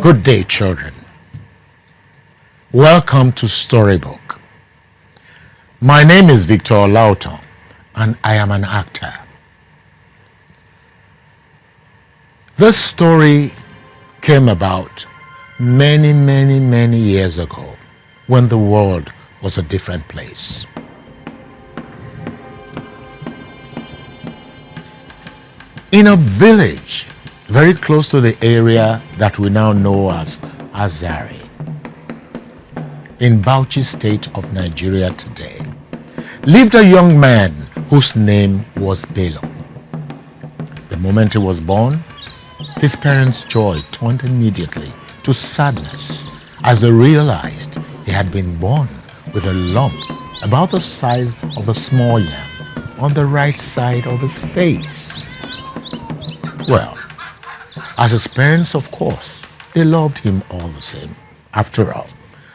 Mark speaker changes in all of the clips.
Speaker 1: Good day, children. Welcome to Storybook. My name is Victor Lauton, and I am an actor. This story came about many years ago when the world was a different place. In a village very close to the area that we now know as Azare, in Bauchi state of Nigeria today, lived a young man whose name was Bello. The moment he was born, his parents' joy turned immediately to sadness as they realized he had been born with a lump about the size of a small yam on the right side of his face. Well, as his parents, of course, they loved him all the same. After all,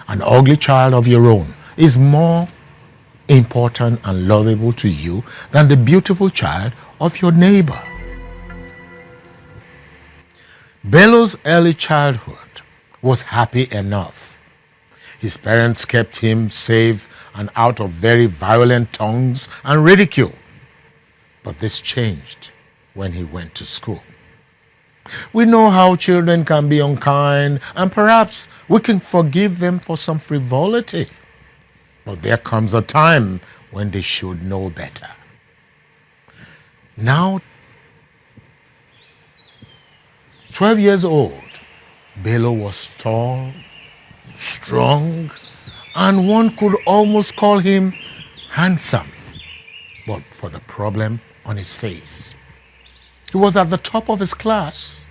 Speaker 1: an ugly child of your own is more important and lovable to you than the beautiful child of your neighbor. Bello's early childhood was happy enough. His parents kept him safe and out of very violent tongues and ridicule. But this changed when he went to school. We know how children can be unkind, and perhaps we can forgive them for some frivolity. But there comes a time when they should know better. Now, 12 years old, Bello was tall, strong, and one could almost call him handsome, but for the problem on his face. He was at the top of his class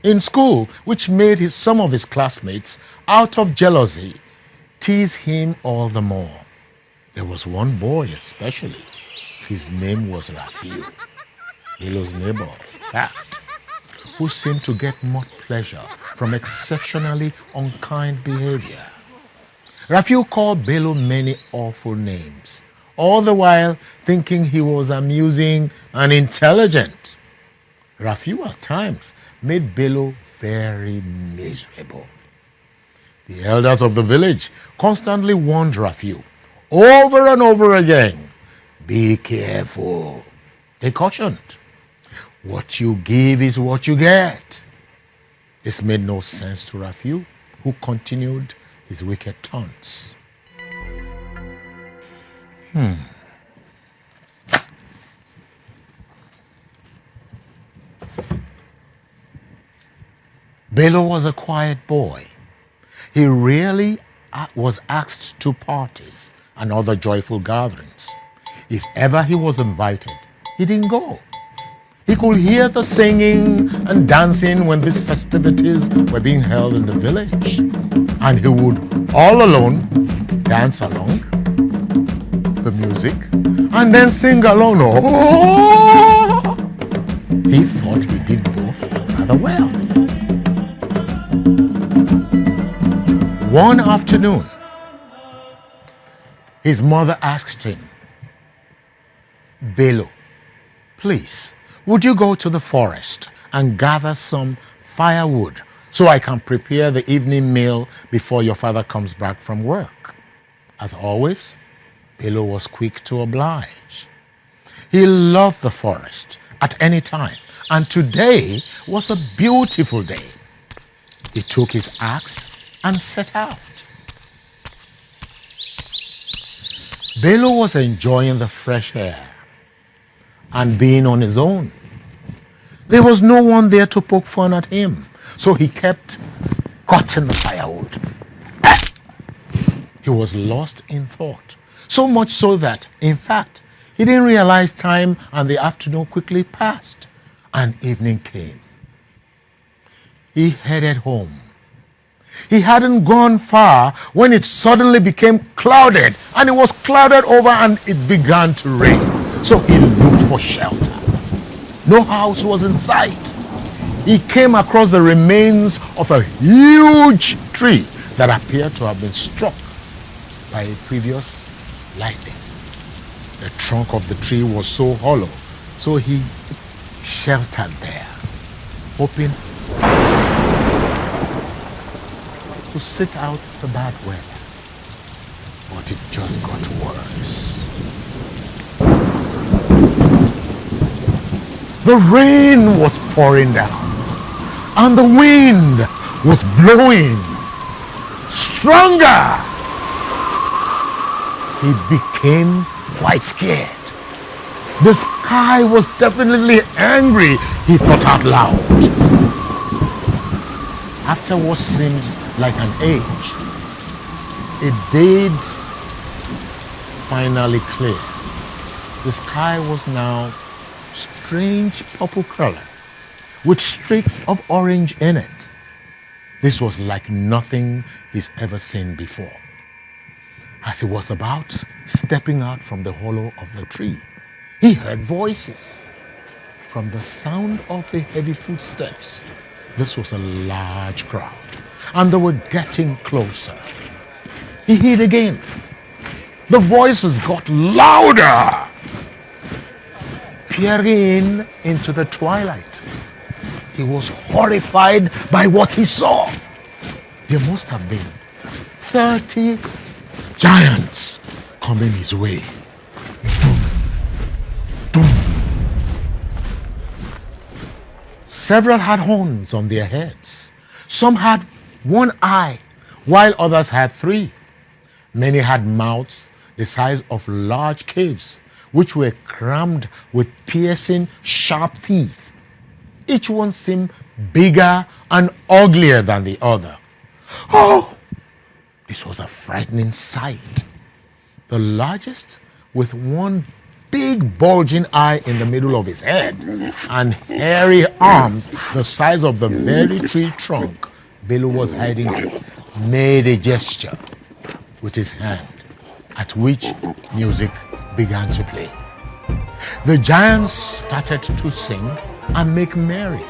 Speaker 1: in school, which made some of his classmates, out of jealousy, tease him all the more. There was one boy especially. His name was Rafiu, Bello's neighbor, in fact, who seemed to get much pleasure from exceptionally unkind behavior. Rafiu called Bello many awful names, all the while thinking he was amusing and intelligent. Rafiu at times made Bello very miserable. The elders of the village constantly warned Rafiu over and over again, "Be careful." They cautioned, "What you give is what you get." This made no sense to Rafiu, who continued his wicked taunts. Bello was a quiet boy. He rarely was asked to parties and other joyful gatherings. If ever he was invited, he didn't go. He could hear the singing and dancing when these festivities were being held in the village, and he would, all alone, dance along the music and then sing along. Oh! He thought he did both rather well. One afternoon, his mother asked him, "Bello, please, would you go to the forest and gather some firewood so I can prepare the evening meal before your father comes back from work?" As always, Bello was quick to oblige. He loved the forest at any time, and today was a beautiful day. He took his axe and set out. Bello was enjoying the fresh air and being on his own. There was no one there to poke fun at him, so he kept cutting the firewood. He was lost in thought, so much so that, in fact, he didn't realize time and the afternoon quickly passed, and evening came. He headed home. He hadn't gone far when it suddenly became clouded, and it was clouded over and it began to rain. So he looked for shelter. No house was in sight. He came across the remains of a huge tree that appeared to have been struck by a previous lightning. The trunk of the tree was so hollow, so he sheltered there, hoping to sit out the bad weather, but it just got worse. The rain was pouring down, and the wind was blowing stronger. He became quite scared. The sky was definitely angry, he thought out loud. After what seemed like an age, it did finally clear. The sky was now strange purple color with streaks of orange in it. This was like nothing he's ever seen before. As he was about stepping out from the hollow of the tree, he heard voices. From the sound of the heavy footsteps, this was a large crowd, and they were getting closer. He hid again. The voices got louder. Peering into the twilight, he was horrified by what he saw. There must have been 30 giants coming his way. Doom, doom. Several had horns on their heads. Some had one eye, while others had three. Many had mouths the size of large caves, which were crammed with piercing, sharp teeth. Each one seemed bigger and uglier than the other. Oh, this was a frightening sight. The largest, with one big bulging eye in the middle of his head and hairy arms the size of the very tree trunk Bello was hiding in, made a gesture with his hand, at which music began to play. The giants started to sing and make merry.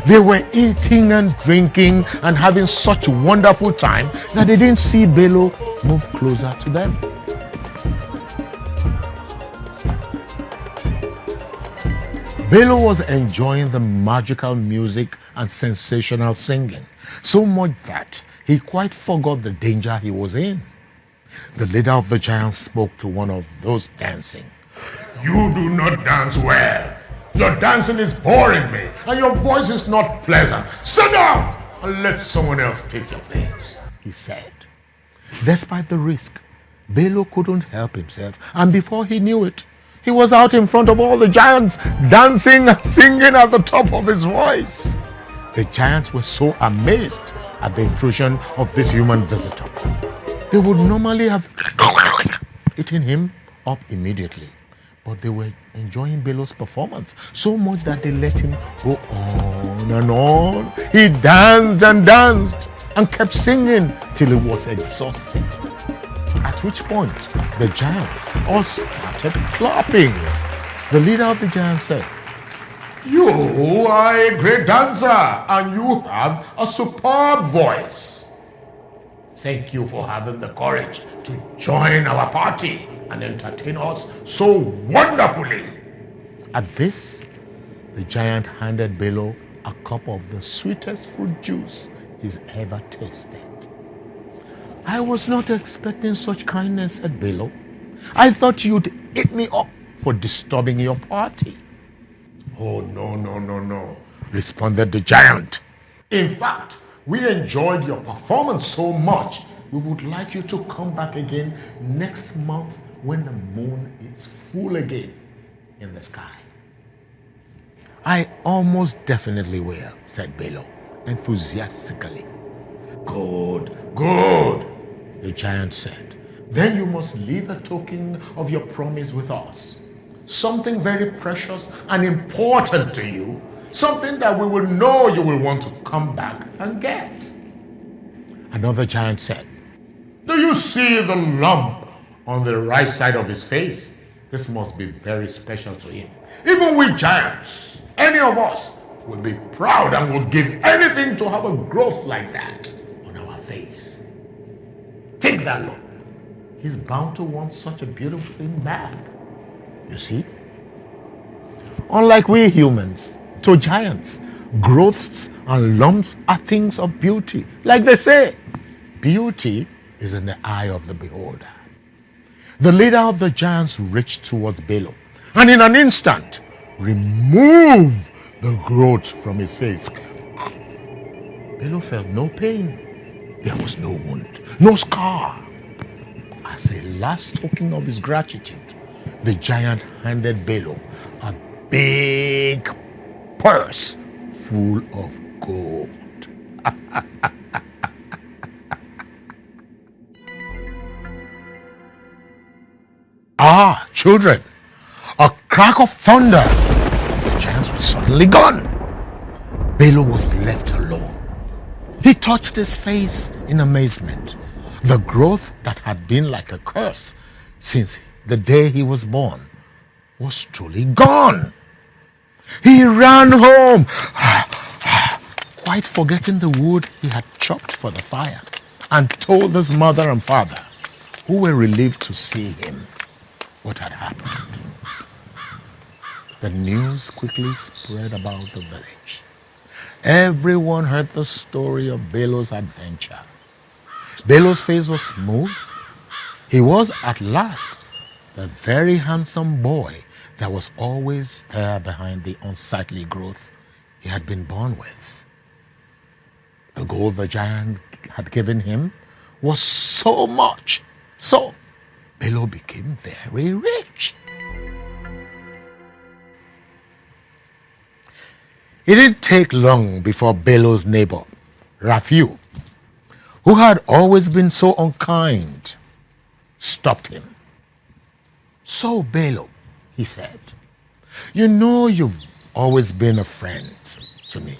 Speaker 1: They were eating and drinking and having such a wonderful time that they didn't see Bello move closer to them. Bello was enjoying the magical music and sensational singing, so much that he quite forgot the danger he was in. The leader of the giants spoke to one of those dancing. "You do not dance well. Your dancing is boring me, and your voice is not pleasant. Sit down and let someone else take your place," he said. Despite the risk, Bello couldn't help himself, and before he knew it, he was out in front of all the giants, dancing and singing at the top of his voice. The giants were so amazed at the intrusion of this human visitor. They would normally have eaten him up immediately, but they were enjoying Bello's performance so much that they let him go on and on. He danced and danced and kept singing till he was exhausted. At which point, the giants all started clapping. The leader of the giants said, "You are a great dancer and you have a superb voice. Thank you for having the courage to join our party and entertain us so wonderfully." At this, the giant handed Bello a cup of the sweetest fruit juice he's ever tasted. "I was not expecting such kindness," said Bello. "I thought you'd eat me up for disturbing your party." "Oh, no," responded the giant. "In fact, we enjoyed your performance so much, we would like you to come back again next month when the moon is full again in the sky." "I almost definitely will," said Bello enthusiastically. Good, the giant said. "Then you must leave a token of your promise with us. Something very precious and important to you. Something that we will know you will want to come back and get." Another giant said, "Do you see the lump on the right side of his face? This must be very special to him. Even we giants, any of us, will be proud and will give anything to have a growth like that on our face. Take that look. He's bound to want such a beautiful thing back. You see? Unlike we humans, to giants, Growths and lumps are things of beauty. Like they say, beauty is in the eye of the beholder. The leader of the giants reached towards Balaam and in an instant removed the growth from his face. Balaam felt no pain. There was no wound, no scar. As a last token of his gratitude, the giant handed Balaam a big purse full of gold. Children, a crack of thunder. The giants were suddenly gone. Balaam was left alone. He touched his face in amazement. The growth that had been like a curse since the day he was born was truly gone. He ran home, quite forgetting the wood he had chopped for the fire, and told his mother and father, who were relieved to see him, what had happened. The news quickly spread about the village. Everyone heard the story of Balaam's adventure. Balaam's face was smooth. He was at last the very handsome boy that was always there behind the unsightly growth he had been born with. The gold the giant had given him was so much, so Balaam became very rich. It didn't take long before Balaam's neighbor, Raphael, who had always been so unkind, stopped him. "So, Balaam," he said, "you know you've always been a friend to me.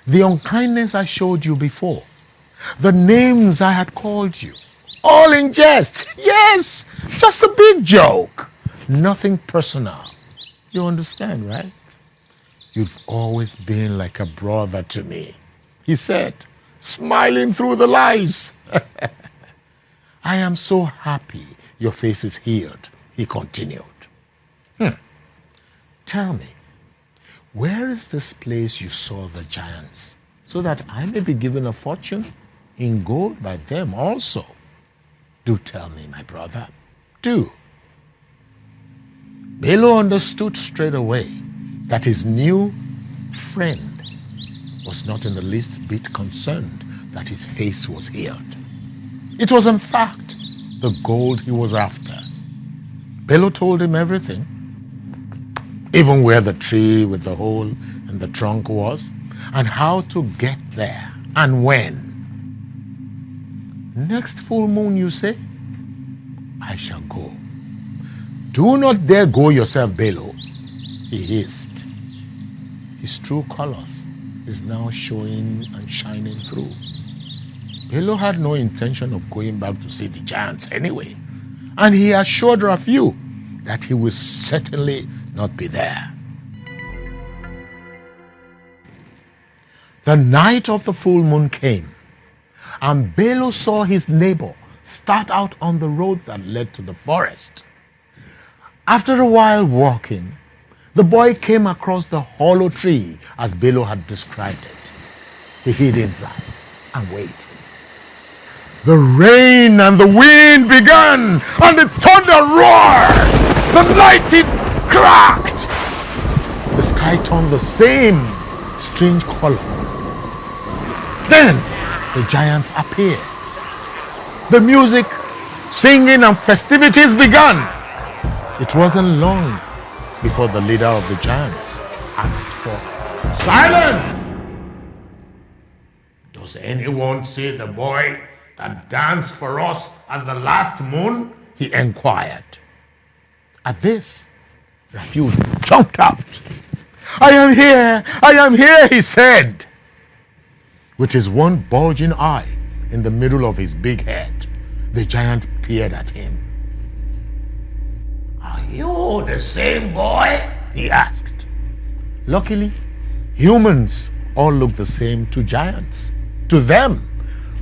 Speaker 1: The unkindness I showed you before, the names I had called you, all in jest. Yes, just a big joke. Nothing personal. You understand, right? You've always been like a brother to me," he said, smiling through the lies. "I am so happy your face is healed," he continued. Tell me, where is this place you saw the giants, so that I may be given a fortune in gold by them also? Do tell me, my brother, do." Balaam understood straight away that his new friend was not in the least bit concerned that his face was healed. It was in fact the gold he was after. Balaam told him everything, even where the tree with the hole in the trunk was, and how to get there, and when. "Next full moon, you say? I shall go." "Do not dare go yourself, Balaam," he hissed. His true colors is now showing and shining through. Balaam had no intention of going back to see the giants anyway, and he assured Raphael that he will certainly not be there. The night of the full moon came, and Balaam saw his neighbor start out on the road that led to the forest. After a while walking, the boy came across the hollow tree as Balaam had described it. He hid inside and waited. The rain and the wind began, and the thunder roared. The lightning cracked. The sky turned the same strange color. Then the giants appeared. The music, singing, and festivities began. It wasn't long before the leader of the giants asked for silence. "Does anyone see the boy that danced for us at the last moon?" he inquired. At this, Raphael jumped out. I am here, he said, with his one bulging eye in the middle of his big head. The giant peered at him. "Are you the same boy?" he asked. Luckily, humans all look the same to giants. To them,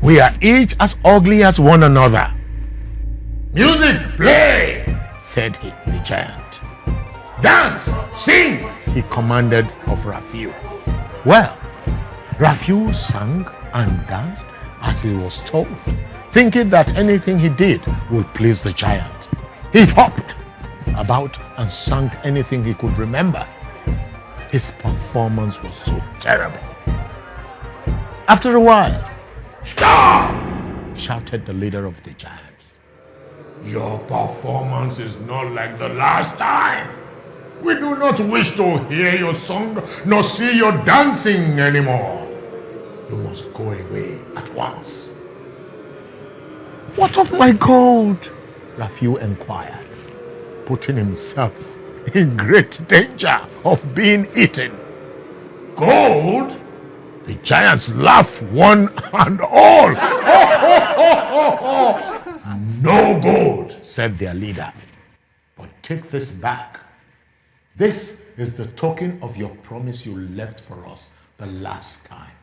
Speaker 1: we are each as ugly as one another. "Music, play," said the giant. "Dance, sing," he commanded of Raphael. Well, Raphael sang and danced as he was told, thinking that anything he did would please the giant. He hopped about and sang anything he could remember. His performance was so terrible. After a while, "Stop!" shouted the leader of the giants. "Your performance is not like the last time. We do not wish to hear your song nor see your dancing anymore. You must go away at once." "What of my gold?" Raphael inquired, putting himself in great danger of being eaten. "Gold?" The giants laughed one and all. "No gold," said their leader. "But take this back. This is the token of your promise you left for us the last time.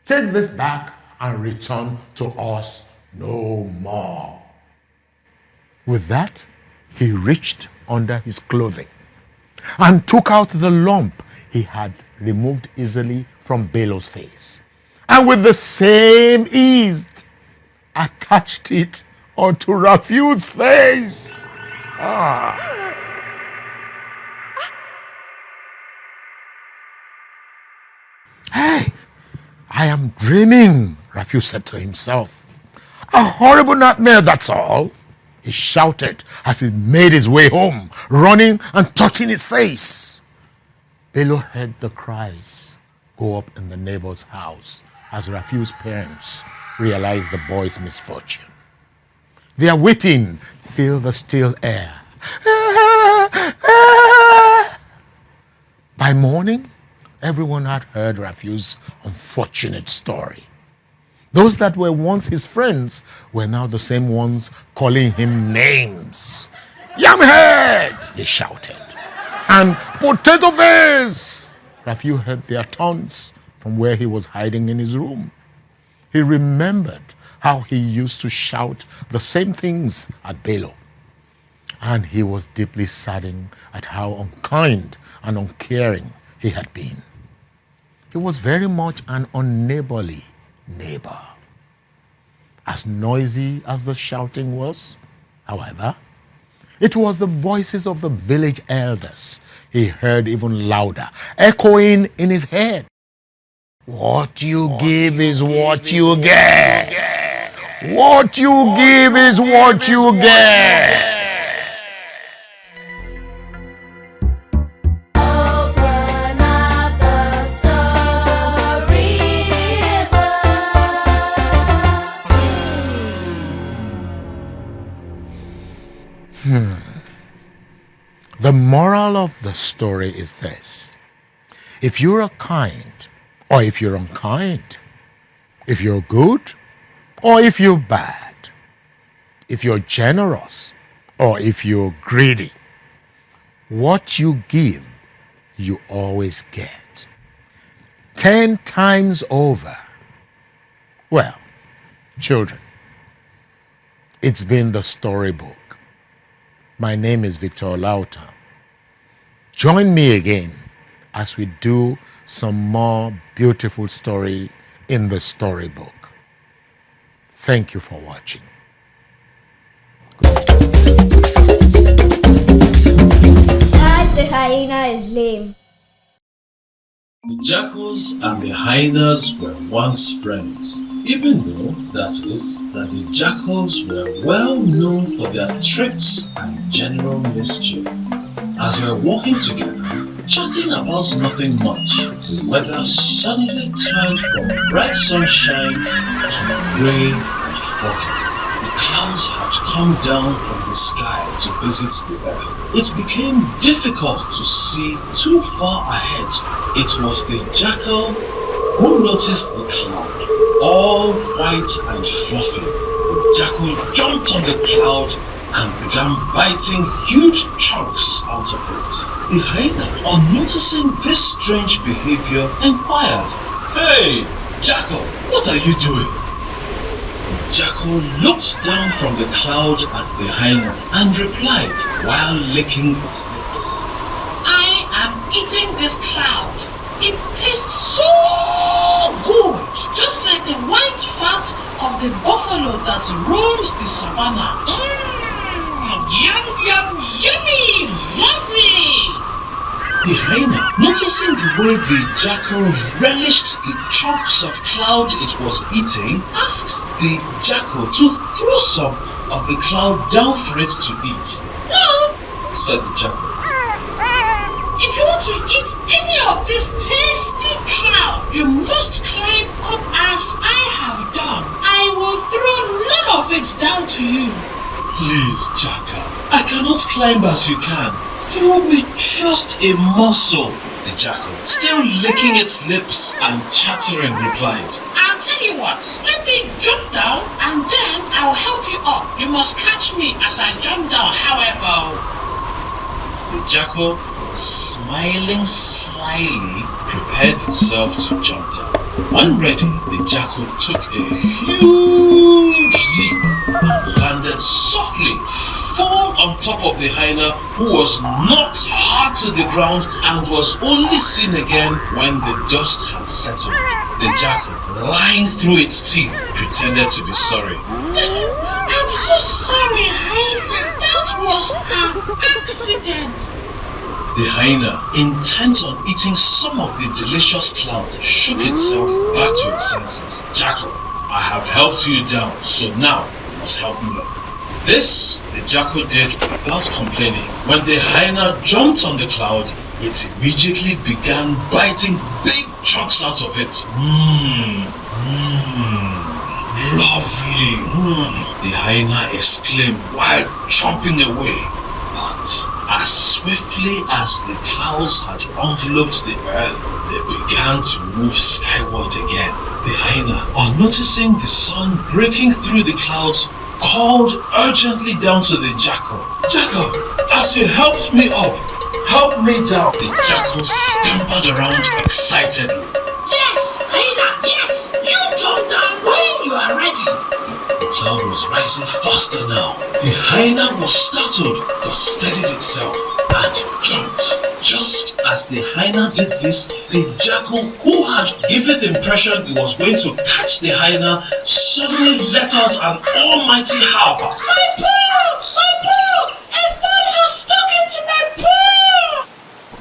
Speaker 1: Take this back and return to us no more." With that, he reached under his clothing and took out the lump he had removed easily from Bello's face, and with the same ease attached it onto Raphael's face. "Hey, I am dreaming," Raphael said to himself. "A horrible nightmare, that's all," he shouted as he made his way home, running and touching his face. Bello heard the cries go up in the neighbor's house as Raphael's parents realized the boy's misfortune. Their weeping filled the still air. By morning, everyone had heard Raphael's unfortunate story. Those that were once his friends were now the same ones calling him names. "Yamhead!" they shouted. And "Potato face!" Raphael heard their taunts from where he was hiding in his room. He remembered how he used to shout the same things at Bello. And he was deeply saddened at how unkind and uncaring he had been. He was very much an unneighborly neighbor. As noisy as the shouting was, however, it was the voices of the village elders he heard even louder, echoing in his head. "What you give is what you get. What you give is what you get." The moral of the story is this: if you're kind or if you're unkind, if you're good or if you're bad, if you're generous or if you're greedy, what you give, you always get 10 times over. Well, children, it's been the storybook. My name is Victor Lauta. Join me again as we do some more beautiful story in the storybook. Thank you for watching.
Speaker 2: Dad, the hyena is lame.
Speaker 3: The jackals and the hyenas were once friends, even though, that the jackals were well known for their tricks and general mischief. As they were walking together, chatting about nothing much, the weather suddenly turned from bright sunshine to grey and foggy. The clouds had come down from the sky to visit the earth. It became difficult to see too far ahead. It was the jackal who noticed a cloud, all white and fluffy. The jackal jumped on the cloud and began biting huge chunks out of it. The hyena, on noticing this strange behavior, inquired, "Hey, jackal, what are you doing?" The jackal looked down from the cloud at the hyena and replied while licking its lips,
Speaker 4: "I am eating this cloud. It tastes
Speaker 3: good, just like the white fat of the buffalo that roams the savannah. Yum, yum, yummy, lovely. The hyena, noticing the way the jackal relished the chunks of cloud it was eating, asked the jackal to throw some of the cloud down for it to eat. No, said the jackal. If you want to eat any of this tasty cloud, you must climb up as I have done. I will throw none of it down to you. Please, jackal, I cannot climb as you can. Throw me just a morsel, the jackal, still licking its lips and chattering, replied. I'll tell you what, let me jump down and then I'll help you up. You must catch me as I jump down, however. The jackal, smiling slyly, prepared itself to jump down. When ready, the jackal took a huge leap and landed softly full on top of the hyena, who was knocked hard to the ground and was only seen again when the dust had settled. The jackal, lying through its teeth, pretended to be sorry. I'm so sorry, hyena. That was an accident. The hyena, intent on eating some of the delicious cloud, shook itself back to its senses. Jackal, I have helped you down, so now you must help me up. This, the jackal did without complaining. When the hyena jumped on the cloud, it immediately began biting big chunks out of it. Lovely. The hyena exclaimed while chomping away. But as swiftly as the clouds had enveloped the earth, they began to move skyward again. The hyena, on noticing the sun breaking through the clouds, called urgently down to the jackal. Jackal, as you helped me up, help me down. The jackal stammered around excitedly. Yes, hyena, yes! You jump down when you are ready. The cloud was rising faster now. The hyena was startled but steadied itself and jumped. Just as the hyena did this, the jackal, who had given the impression he was going to catch the hyena, suddenly let out an almighty howl. My paw! My paw! A thorn has stuck into my paw!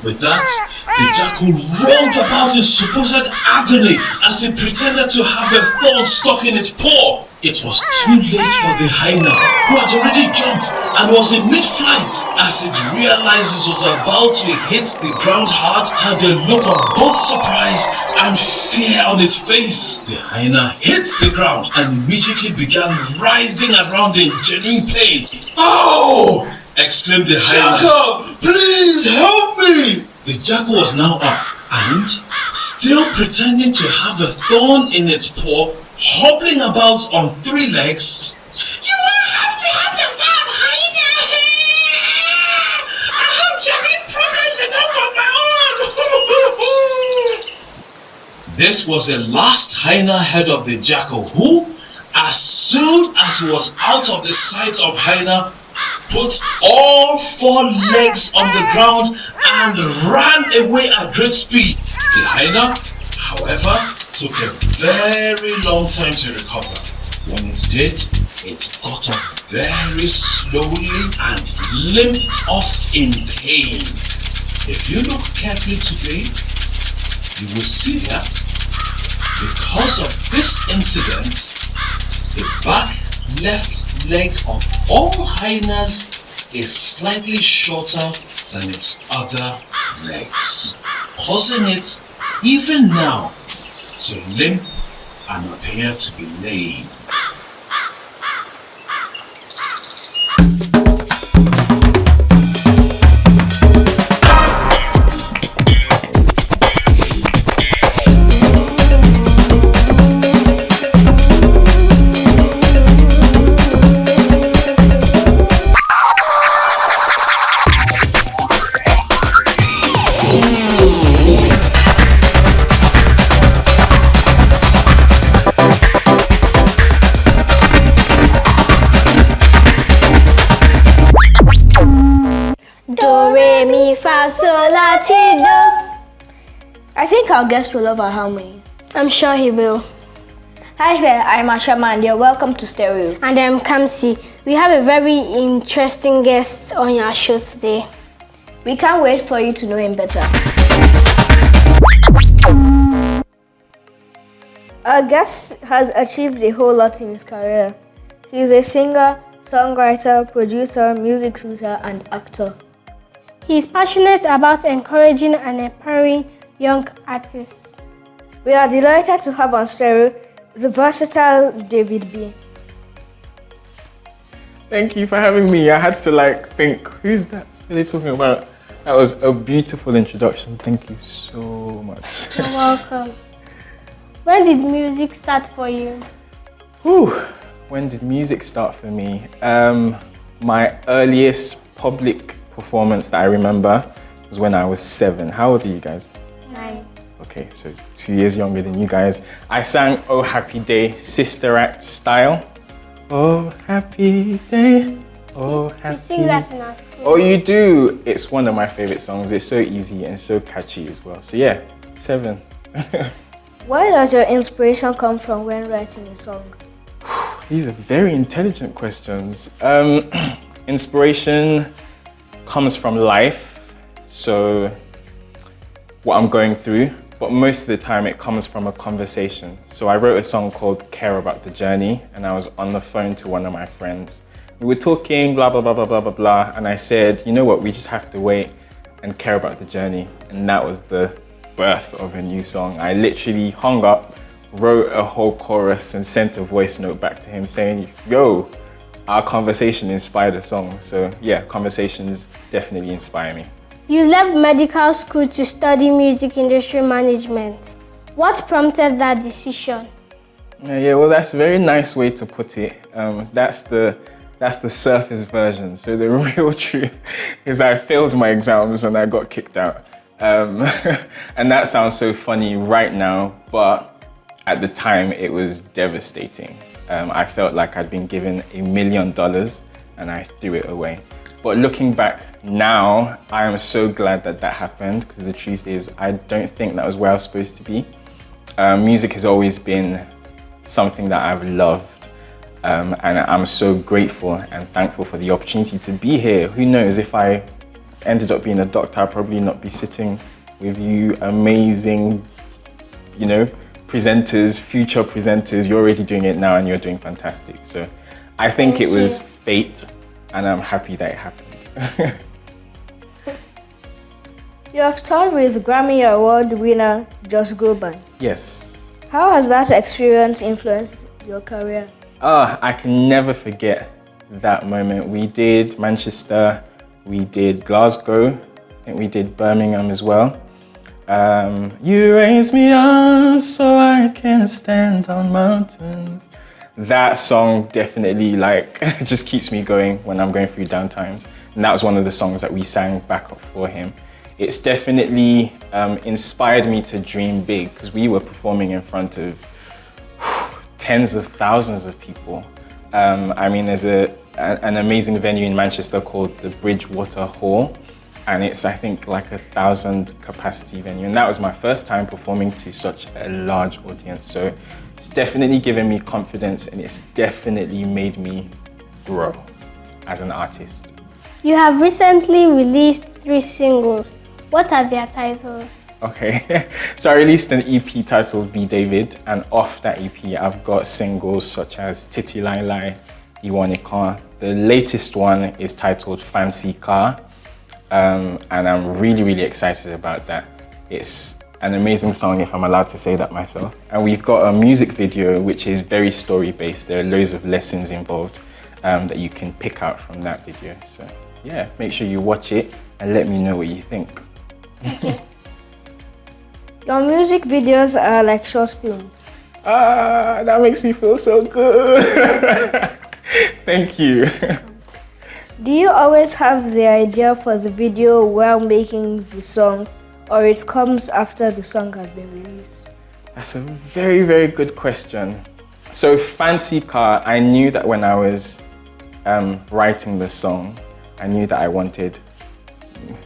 Speaker 3: With that, the jackal rolled about in supposed agony as it pretended to have a thorn stuck in its paw. It was too late for the hyena, who had already jumped and was in mid-flight. As it realized it was about to hit the ground hard, had a look of both surprise and fear on its face. The hyena hit the ground and immediately began writhing around in genuine pain. "Oh!" exclaimed the hyena. "Jackal, please help me!" The jackal was now up and, still pretending to have a thorn in its paw, hobbling about on 3 legs. "You will have to help yourself, hyena! I have genuine problems enough of my own!" This was the last hyena heard of the jackal, who, as soon as he was out of the sight of hyena, put all 4 legs on the ground and ran away at great speed. The hyena, however, took a very long time to recover. When it did, it got up very slowly and limped off in pain. If you look carefully today, you will see that because of this incident, the back left leg of all hyenas is slightly shorter than its other legs, causing it, even now, to limp and appear to be lame.
Speaker 2: Do, re, mi, fa, sol, la, ti, do. I think our guest will love our harmony.
Speaker 4: I'm sure he will.
Speaker 2: Hi there, I'm Ashama and you're welcome to Stereo.
Speaker 4: And I'm Kamsi. We have a very interesting guest on our show today.
Speaker 2: We can't wait for you to know him better. Our guest has achieved a whole lot in his career. He is a singer, songwriter, producer, music tutor, and actor.
Speaker 4: He is passionate about encouraging and empowering young artists.
Speaker 2: We are delighted to have on Stereo the versatile David B.
Speaker 5: Thank you for having me. I had to think, who's that? What are they talking about? That was a beautiful introduction. Thank you so much.
Speaker 4: You're welcome. When did music start for you?
Speaker 5: Whew. When did music start for me? My earliest public performance that I remember was when I was 7. How old are you guys?
Speaker 4: 9.
Speaker 5: Okay, so 2 years younger than you guys. I sang Oh Happy Day, Sister Act style. Oh happy day, oh happy.
Speaker 4: We sing that in our school.
Speaker 5: Oh, you do? It's one of my favorite songs. It's so easy and so catchy as well. So yeah, 7.
Speaker 2: Where does your inspiration come from when writing a song?
Speaker 5: These are very intelligent questions. Inspiration comes from life, so what I'm going through, but most of the time it comes from a conversation. So I wrote a song called Care About the Journey, and I was on the phone to one of my friends. We were talking, blah, blah, blah, blah, blah, blah, blah, and I said, you know what, we just have to wait and care about the journey. And that was the birth of a new song. I literally hung up, wrote a whole chorus and sent a voice note back to him saying, yo, our conversation inspired a song. So yeah, conversations definitely inspire me.
Speaker 4: You left medical school to study music industry management. What prompted that decision?
Speaker 5: Yeah, well, that's a very nice way to put it. That's the surface version. So the real truth is I failed my exams and I got kicked out. And that sounds so funny right now, but at the time it was devastating. I felt like I'd been given $1 million and I threw it away. But looking back now, I am so glad that that happened, because the truth is I don't think that was where I was supposed to be. Music has always been something that I've loved, and I'm so grateful and thankful for the opportunity to be here. Who knows, if I ended up being a doctor, I'd probably not be sitting with you amazing, presenters, future presenters. You're already doing it now and you're doing fantastic. So I think it was fate, and I'm happy that it happened.
Speaker 2: You have toured with Grammy Award winner Josh Groban.
Speaker 5: Yes.
Speaker 2: How has that experience influenced your career?
Speaker 5: I can never forget that moment. We did Manchester, we did Glasgow, I think we did Birmingham as well. You raise me up so I can stand on mountains. That song definitely just keeps me going when I'm going through down times. And that was one of the songs that we sang backup for him. It's definitely inspired me to dream big, because we were performing in front of tens of thousands of people. There's an amazing venue in Manchester called the Bridgewater Hall, and it's, I think, like 1,000 capacity venue. And that was my first time performing to such a large audience. So it's definitely given me confidence, and it's definitely made me grow as an artist.
Speaker 4: You have recently released 3 singles. What are their titles?
Speaker 5: Okay, so I released an EP titled Be David, and off that EP I've got singles such as Titi Lai Lai, Iwanika. The latest one is titled Fancy Car, and I'm really, really excited about that. It's an amazing song, if I'm allowed to say that myself. And we've got a music video which is very story-based. There are loads of lessons involved that you can pick out from that video. So yeah, make sure you watch it and let me know what you think.
Speaker 4: Okay.
Speaker 2: Your music videos are like short films.
Speaker 5: That makes me feel so good. Thank you.
Speaker 2: Do you always have the idea for the video while making the song, or it comes after the song has been released?
Speaker 5: That's a very, very good question. So Fancy Car, I knew that when I was writing the song, I knew that I wanted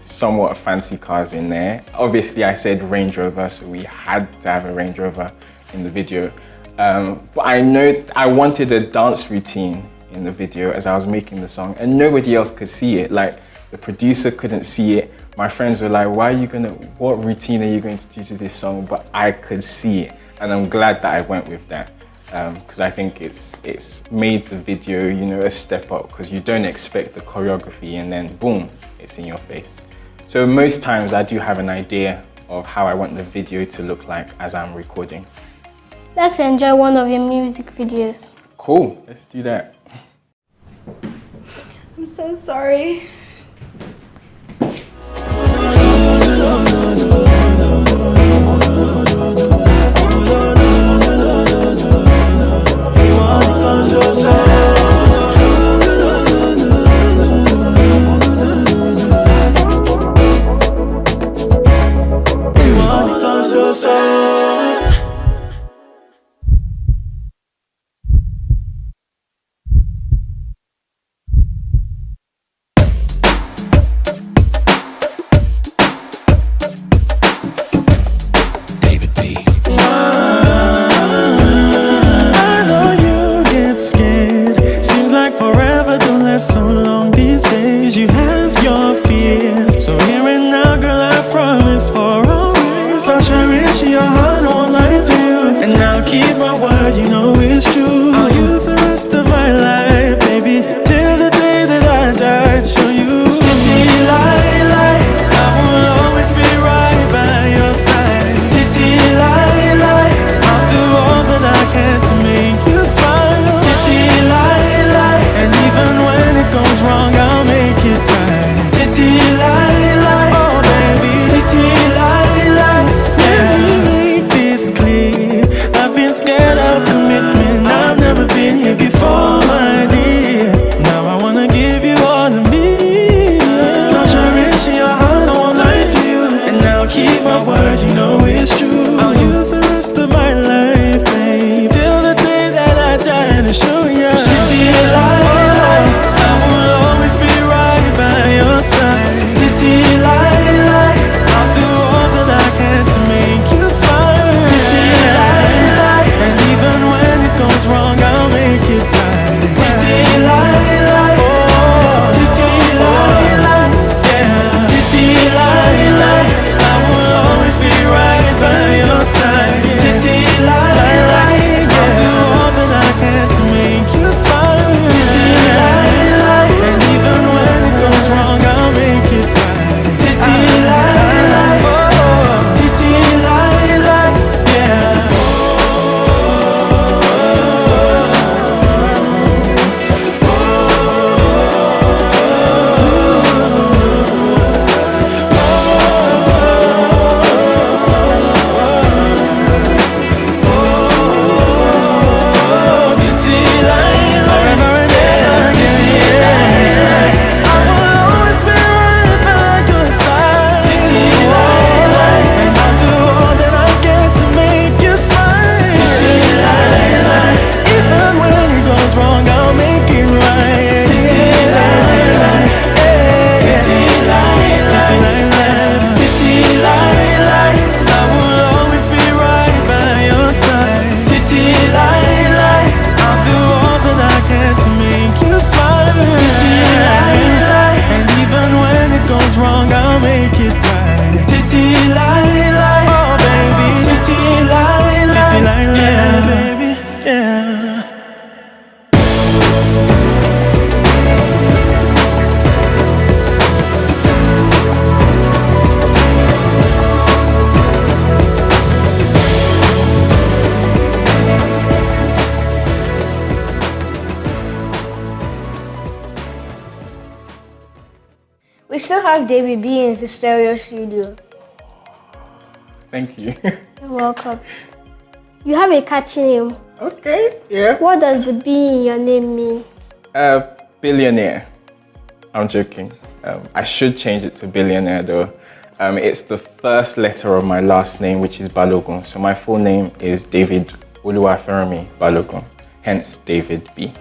Speaker 5: somewhat fancy cars in there. Obviously, I said Range Rover, so we had to have a Range Rover in the video. But I know I wanted a dance routine in the video as I was making the song, and nobody else could see it. Like, the producer couldn't see it. My friends were like, what routine are you going to do to this song? But I could see it, and I'm glad that I went with that. Because I think it's made the video, you know, a step up, because you don't expect the choreography and then boom, it's in your face. So most times I do have an idea of how I want the video to look like as I'm recording.
Speaker 4: Let's enjoy one of your music videos.
Speaker 5: Cool, let's do that.
Speaker 2: I'm so sorry.
Speaker 6: So long these days, you have your fears. So here and now, girl, I promise for always I'll cherish your heart, I won't lie to you. And I'll keep my word, you know it's true. I'll use the rest of my life, baby, till the day that I die to show you. Titty lie, I will always be right by your side. Titty lie, I'll do all that I can to make you smile. Titty lie, and even when it goes wrong, I'll make it right. Titty lie, oh baby, titty lie, yeah. Let me make this clear. I've been scared of commitment. I've never been here before, my dear. Now I wanna give you all of me. I'll cherish your heart, I won't lie to you. And I'll keep my word, you know it's true. I'll use the rest of my life, babe, till the day that I die to show you. Titty lie, I will always be right by your side. Titty lie, I'll do all that I can to make you smile. Titty lie, and even when it goes wrong, I'll make it right. Titty lie, oh, titty lie, yeah. Titty lie, I will always be right by your side. Titty lie, I'll do all that I can to make you smile. Titty lie, and even when it goes wrong, I'll make it right. Titty lie, oh, titty lie, yeah. Wrong, I'll make it right. Titty lie, oh baby, titty lie, yeah, baby, yeah.
Speaker 2: We still have David B in the stereo studio.
Speaker 5: Thank you.
Speaker 4: You're welcome. You have a catchy name.
Speaker 5: Okay, yeah.
Speaker 4: What does the B in your name mean?
Speaker 5: Billionaire. I'm joking. I should change it to billionaire though. It's the first letter of my last name, which is Balogun. So my full name is David Oluwafermi Balogun, hence David B.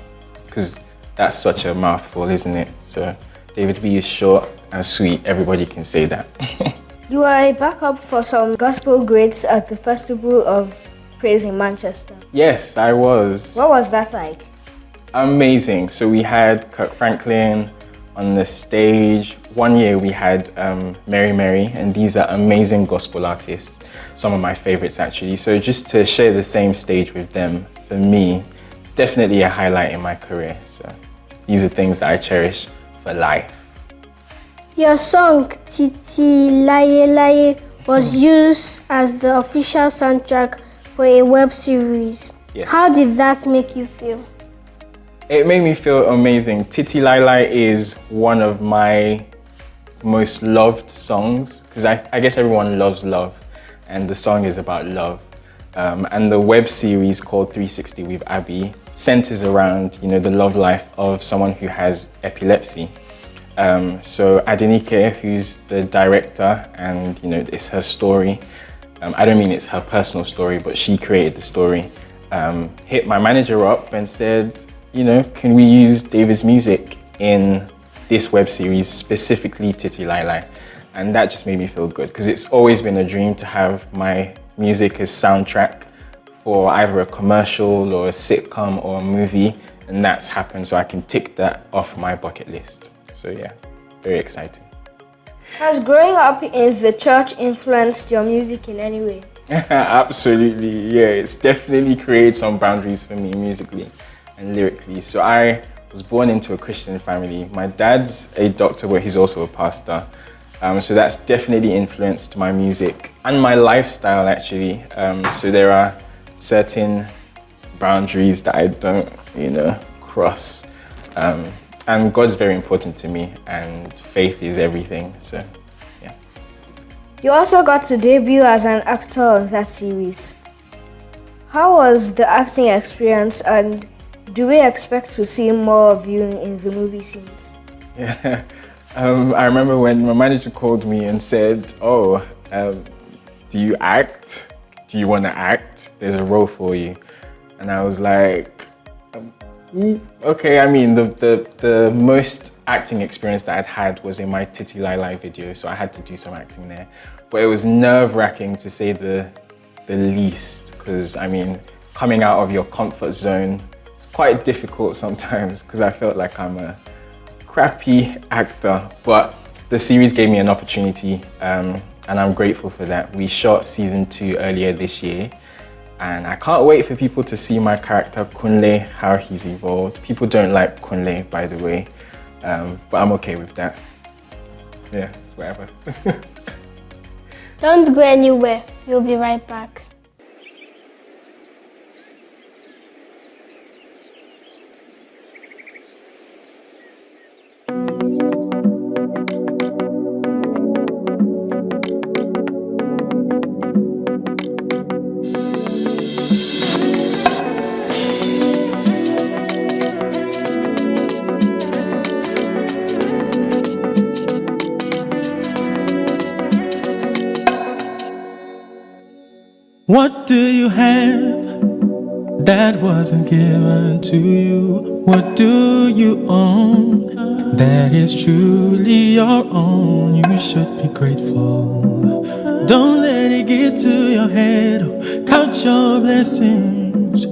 Speaker 5: Because that's such a mouthful, isn't it? So David B is short and sweet. Everybody can say that.
Speaker 2: You are a backup for some gospel greats at the Festival of Praise in Manchester.
Speaker 5: Yes, I was.
Speaker 2: What was that like?
Speaker 5: Amazing. So we had Kirk Franklin on the stage. One year we had Mary Mary, and these are amazing gospel artists. Some of my favorites actually. So just to share the same stage with them, for me, it's definitely a highlight in my career. So these are things that I cherish for life.
Speaker 4: Your song Titi Laye Laye was used as the official soundtrack for a web series.
Speaker 5: Yeah.
Speaker 4: How did that make you feel?
Speaker 5: It made me feel amazing. Titi Lai Lai is one of my most loved songs because I guess everyone loves love, and the song is about love. And the web series called 360 with Abby centers around, you know, the love life of someone who has epilepsy. So Adenike, who's the director, and you know, it's her story. I don't mean it's her personal story, but she created the story. Hit my manager up and said, you know, can we use David's music in this web series, specifically Titi Lai Lai? And that just made me feel good because it's always been a dream to have my music as soundtrack for either a commercial or a sitcom or a movie, and that's happened, so I can tick that off my bucket list. So yeah, very exciting.
Speaker 2: Has growing up in the church influenced your music in any way?
Speaker 5: Absolutely, yeah. It's definitely created some boundaries for me musically and lyrically. So I was born into a Christian family. My dad's a doctor, but he's also a pastor. So that's definitely influenced my music and my lifestyle actually. So there are certain boundaries that I don't, you know, cross. And God's very important to me, and faith is everything, so yeah.
Speaker 2: You also got to debut as an actor on that series. How was the acting experience, and do we expect to see more of you in the movie scenes?
Speaker 5: Yeah, I remember when my manager called me and said, oh, do you act? Do you want to act? There's a role for you. And I was like, okay, I mean, the most acting experience that I'd had was in my Titi Lai Lai video, so I had to do some acting there. But it was nerve-wracking to say the least, because I mean, coming out of your comfort zone, it's quite difficult sometimes because I felt like I'm a crappy actor. But the series gave me an opportunity, and I'm grateful for that. We shot season 2 earlier this year. And I can't wait for people to see my character Kunle, how he's evolved. People don't like Kunle, by the way, but I'm okay with that. Yeah, it's whatever.
Speaker 4: Don't go anywhere. We'll be right back.
Speaker 6: What do you have that wasn't given to you? What do you own that is truly your own? You should be grateful. Don't let it get to your head. Count your blessings.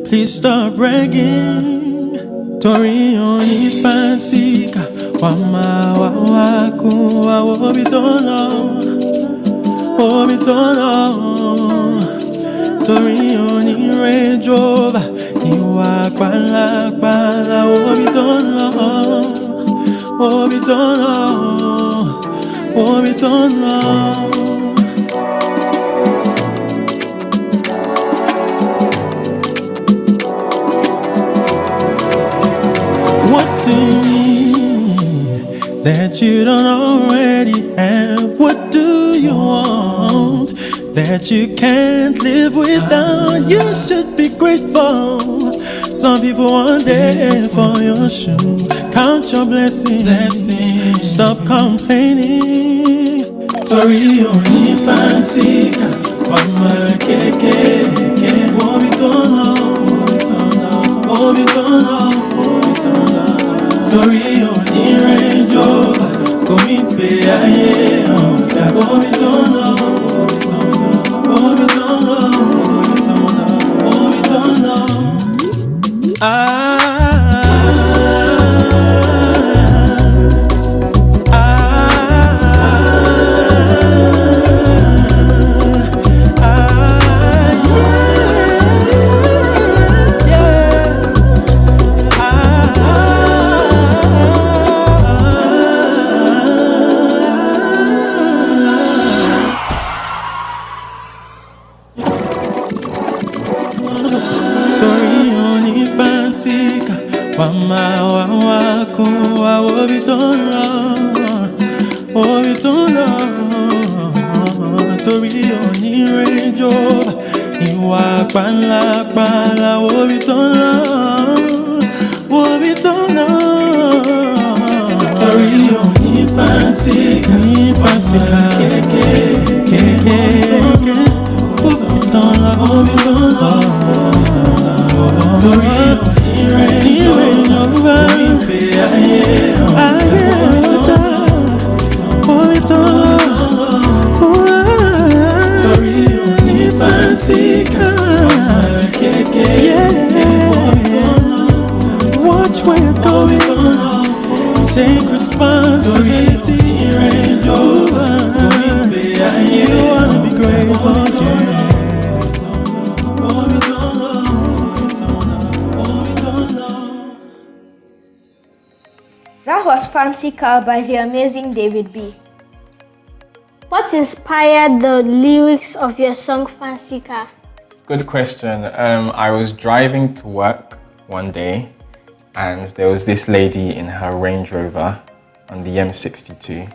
Speaker 6: Please stop bragging. Tori oni fancy ka wama wawaku wa obitono obitono. Tori oni Range Rover, iwa kwala kwala obitono obitono obitono. What do you mean that you don't already have? What do you want that you can't live without? You should be grateful. Some people want there for your shoes. Count your blessings. Stop complaining. Tori oni fancy ka wama keke obitono obitono obitono. Tori oni Range Rover, Watch where you're going. Take responsibility. You wanna be great again.
Speaker 2: That was Fancy Car by the amazing David B.
Speaker 4: What inspired the lyrics of your song Fancy Car?
Speaker 5: Good question. I was driving to work one day and there was this lady in her Range Rover on the M62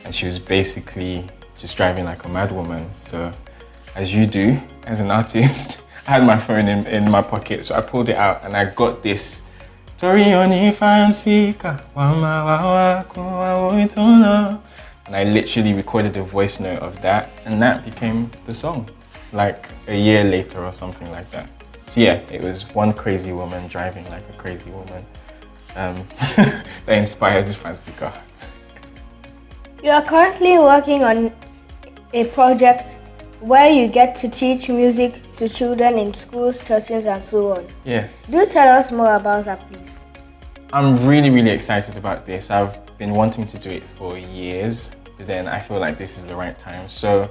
Speaker 5: and she was basically just driving like a mad woman. So as you do as an artist, I had my phone in my pocket, so I pulled it out and I got this Torioni Fancy Car, and I literally recorded a voice note of that and that became the song like a year later or something like that. So yeah, it was one crazy woman driving like a crazy woman that inspired this Fancy Car.
Speaker 2: You are currently working on a project where you get to teach music to children in schools, churches and so on.
Speaker 5: Yes.
Speaker 2: Do tell us more about that, please.
Speaker 5: I'm really excited about this. I've been wanting to do it for years, but then I feel like this is the right time. So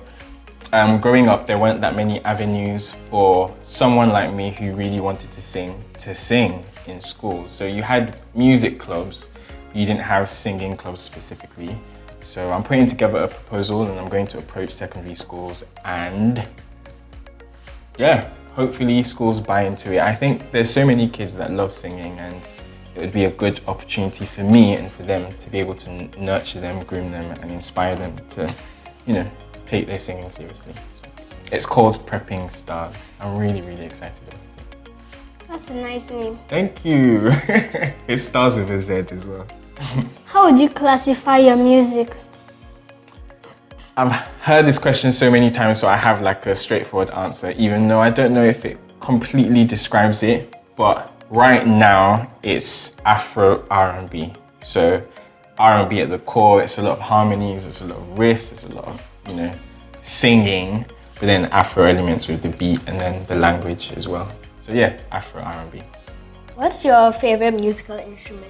Speaker 5: growing up, there weren't that many avenues for someone like me who really wanted to sing in school. So you had music clubs, you didn't have singing clubs specifically. So I'm putting together a proposal and I'm going to approach secondary schools and yeah, hopefully schools buy into it. I think there's so many kids that love singing and it would be a good opportunity for me and for them to be able to nurture them, groom them and inspire them to, you know, take their singing seriously. So it's called Prepping Stars. I'm really excited about it.
Speaker 4: That's a nice name.
Speaker 5: Thank you. It starts with a Z as well.
Speaker 4: How would you classify your music?
Speaker 5: I've heard this question so many times, so I have like a straightforward answer, even though I don't know if it completely describes it, but right now it's Afro R&B. So R&B at the core, it's a lot of harmonies, it's a lot of riffs, it's a lot of, you know, singing, but then Afro elements with the beat and then the language as well. So yeah, Afro R&B.
Speaker 2: What's your favorite musical instrument?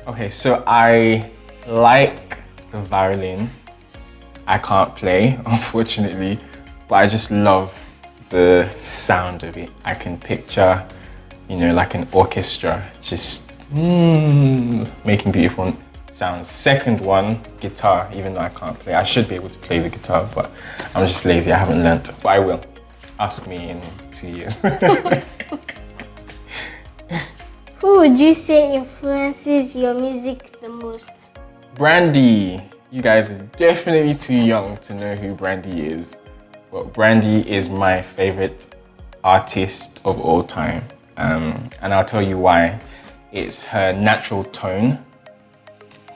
Speaker 5: Okay, so I like the violin. I can't play, unfortunately, but I just love the sound of it. I can picture, you know, like an orchestra just making beautiful sounds. Second one, guitar, even though I can't play. I should be able to play the guitar, but I'm just lazy. I haven't learnt, but I will. Ask me in 2 years.
Speaker 4: Who would you say influences your music the most?
Speaker 5: Brandy. You guys are definitely too young to know who Brandy is, but Brandy is my favorite artist of all time. And I'll tell you why. It's her natural tone,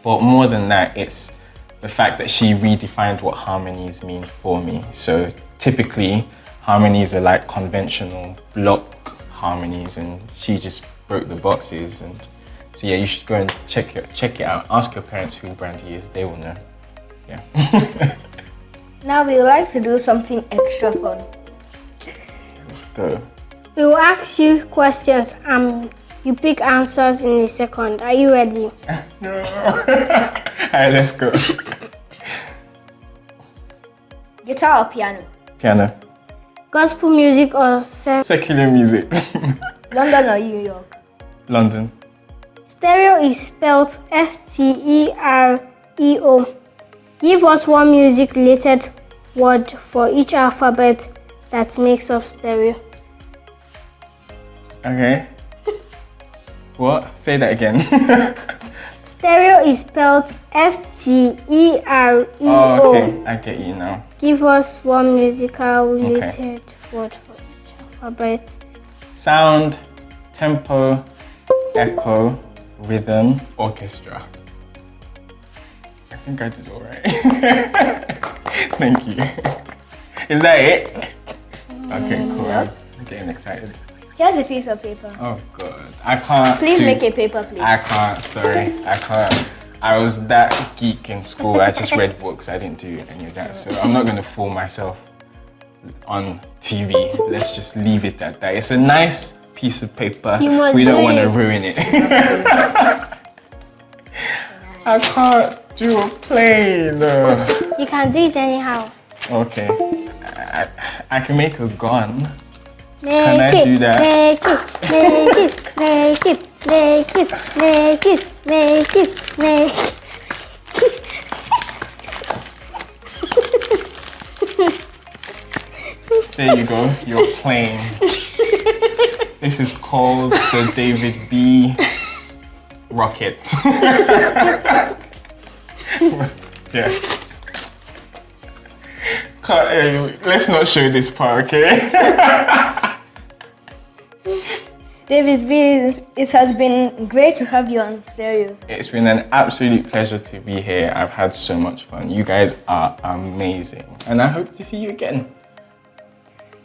Speaker 5: but more than that, it's the fact that she redefined what harmonies mean for me. So typically, harmonies are like conventional block harmonies, and she just broke the boxes and So yeah, you should go and check it out. Ask your parents who Brandy is; they will know. Yeah.
Speaker 2: Now we would like to do something extra fun.
Speaker 5: Let's go.
Speaker 4: We will ask you questions and you pick answers in a second. Are you ready?
Speaker 5: No. Alright, let's go.
Speaker 2: Guitar or piano?
Speaker 5: Piano.
Speaker 4: Gospel music or
Speaker 5: Secular music.
Speaker 2: London or New York?
Speaker 5: London.
Speaker 4: Stereo is spelled Stereo. Give us one music-related word for each alphabet that makes up stereo.
Speaker 5: Okay. What? Say that again.
Speaker 4: Stereo is spelled Stereo.
Speaker 5: Oh, okay. I get you now.
Speaker 4: Give us one musical-related word for each alphabet.
Speaker 5: Sound, tempo, echo, rhythm, orchestra. I think I did all right. Thank you. Is that it? Okay, cool. I'm getting excited.
Speaker 2: Here's a piece of paper.
Speaker 5: Oh God, I can't.
Speaker 2: Please make a paper plate.
Speaker 5: I can't. Sorry, I can't. I was that geek in school. I just read books. I didn't do any of that. So I'm not gonna fool myself on TV. Let's just leave it at that. It's a nice piece of paper. We don't want to ruin it. I can't do a plane.
Speaker 4: You can do it anyhow.
Speaker 5: Okay. I can make a gun.
Speaker 4: Can
Speaker 5: I do that?
Speaker 4: Make it.
Speaker 5: There you go, your plane. This is called the David B. rocket. Yeah. Let's not show this part, okay?
Speaker 2: David B, it has been great to have you on Stereo.
Speaker 5: It's been an absolute pleasure to be here. I've had so much fun. You guys are amazing. And I hope to see you again.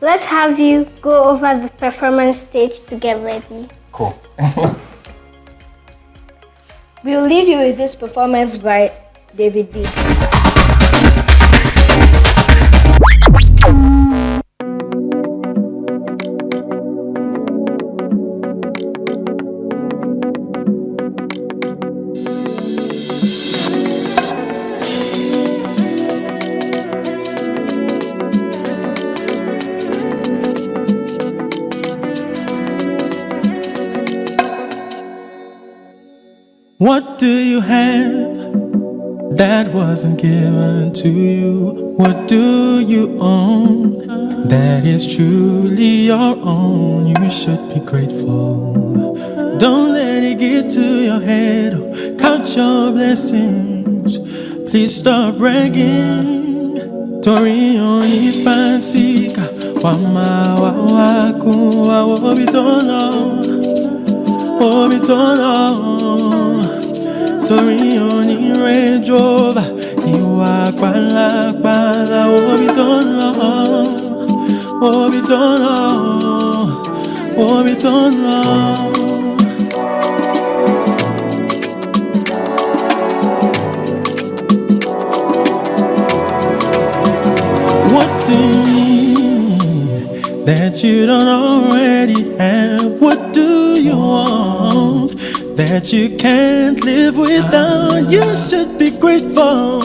Speaker 4: Let's have you go over the performance stage to get ready.
Speaker 5: Cool.
Speaker 2: We'll leave you with this performance by David B.
Speaker 6: What do you have that wasn't given to you? What do you own that is truly your own? You should be grateful. Don't let it get to your head. Count your blessings. Please stop bragging. Tori oni fancy ka wama wawaku wa wobitono wobitono. Tori oni Range Rover, iwa kwala kwala, obitono. What do you need that you don't already have? What do you want that you can't live without? You should be grateful.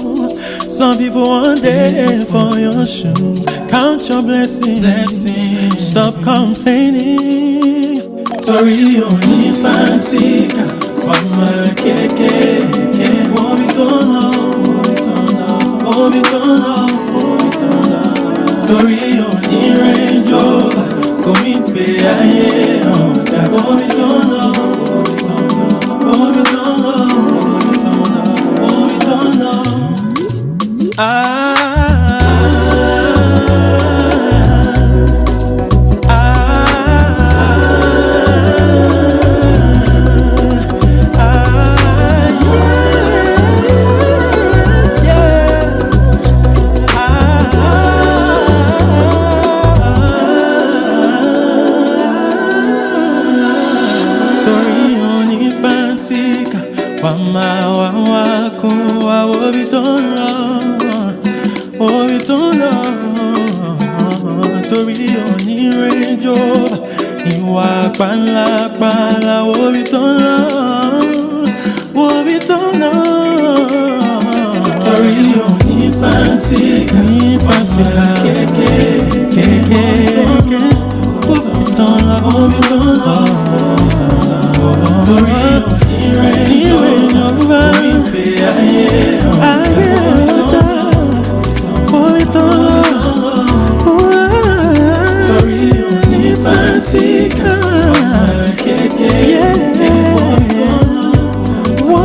Speaker 6: Some people want there for your shoes. Count your blessings. Stop complaining. Tori oni fancy ka wama keke obitono. Tori oni Range Rover going pe aye oda obitono. Wama waku wa obitono Tori onirejo Iwa pala obitono Tori oni fancy keke obitono Tori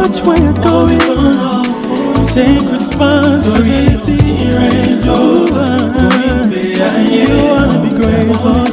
Speaker 6: watch where you're going. Take responsibility. You wanna be grateful.